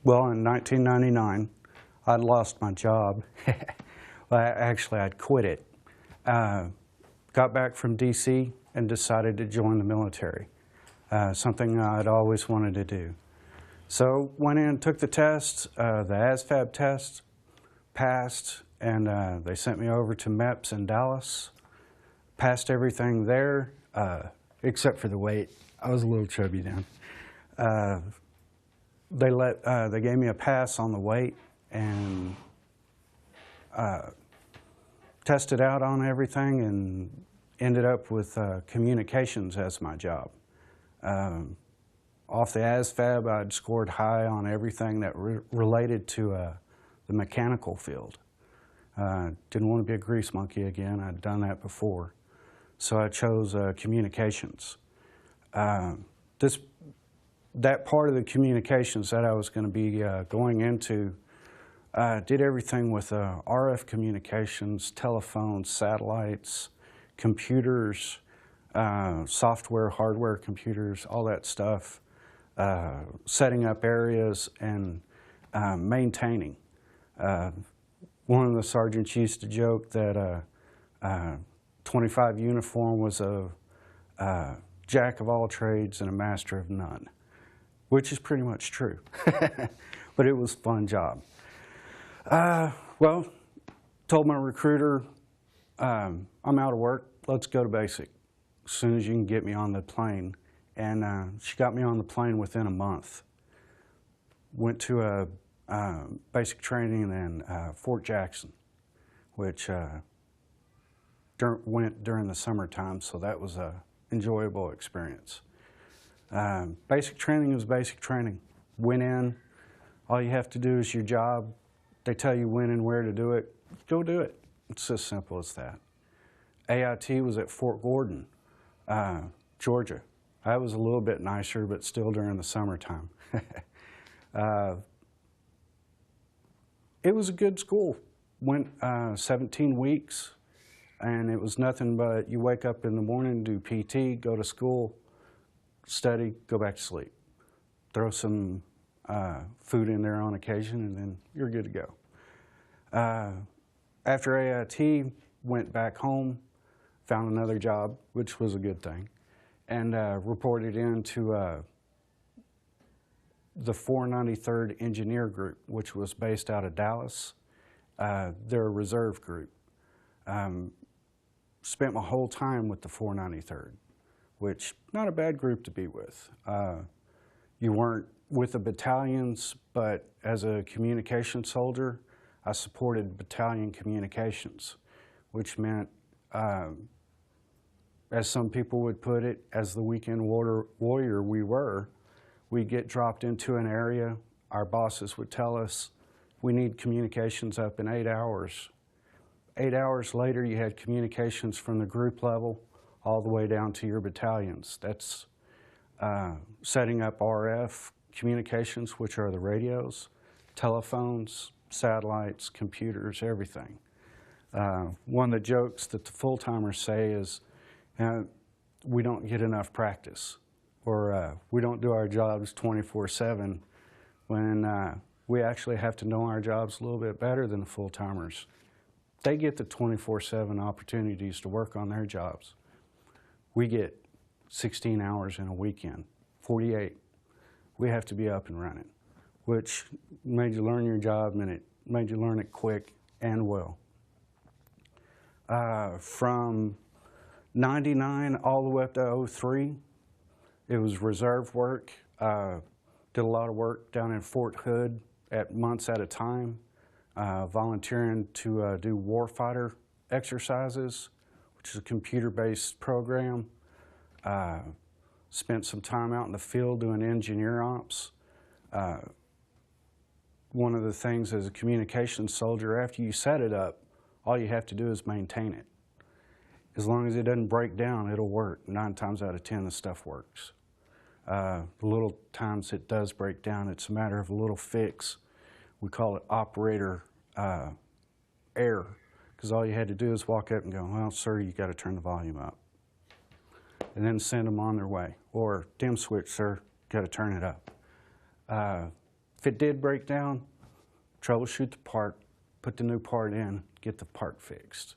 Well, in 1999, I'd lost my job. Well, actually, I'd quit it. Got back from D.C. and decided to join the military, something I'd always wanted to do. So went in, took the test, the ASVAB test, passed, and they sent me over to MEPS in Dallas. Passed everything there, except for the weight. I was a little chubby then. They gave me a pass on the weight and tested out on everything and ended up with communications as my job. Off the ASVAB, I'd scored high on everything that related to the mechanical field. Didn't want to be a grease monkey again. I'd done that before. So I chose communications. That part of the communications that I was going to be going into did everything with RF communications, telephones, satellites, computers, software, hardware computers, all that stuff, setting up areas and maintaining. One of the sergeants used to joke that 25 uniform was a jack of all trades and a master of none, which is pretty much true. But it was a fun job. Well, told my recruiter, I'm out of work, let's go to basic as soon as you can get me on the plane. And she got me on the plane within a month. Went to a basic training in Fort Jackson, which went during the summertime, so that was an enjoyable experience. Basic training is basic training. Went in, all you have to do is your job. They tell you when and where to do it, go do it. It's as simple as that. AIT was at Fort Gordon, Georgia. That was a little bit nicer, but still during the summertime. It was a good school. Went 17 weeks, and it was nothing but you wake up in the morning, do PT, go to school, study, go back to sleep. Throw some food in there on occasion, and then you're good to go. After AIT, went back home, found another job, which was a good thing, and reported into the 493rd Engineer Group, which was based out of Dallas. They're a reserve group. Spent my whole time with the 493rd, which not a bad group to be with. You weren't with the battalions, but as a communication soldier, I supported battalion communications, which meant, as some people would put it, as the weekend warrior we'd get dropped into an area. Our bosses would tell us, we need communications up in 8 hours. 8 hours later, you had communications from the group level all the way down to your battalions. That's setting up RF communications, which are the radios, telephones, satellites, computers, everything. One of the jokes that the full-timers say is, we don't get enough practice, or we don't do our jobs 24/7, when we actually have to know our jobs a little bit better than the full-timers. They get the 24/7 opportunities to work on their jobs. We get 16 hours in a weekend, 48. We have to be up and running, which made you learn your job, and it made you learn it quick and well. From 99 all the way up to 03, it was reserve work. Did a lot of work down in Fort Hood at months at a time, volunteering to do warfighter exercises, which is a computer-based program. Spent some time out in the field doing engineer ops. One of the things as a communications soldier, after you set it up, all you have to do is maintain it. As long as it doesn't break down, it'll work. 9 times out of 10, the stuff works. The little times it does break down, it's a matter of a little fix. We call it operator error, because all you had to do is walk up and go, well, sir, you got to turn the volume up. And then send them on their way. Or, dim switch, sir, got to turn it up. If it did break down, troubleshoot the part, put the new part in, get the part fixed.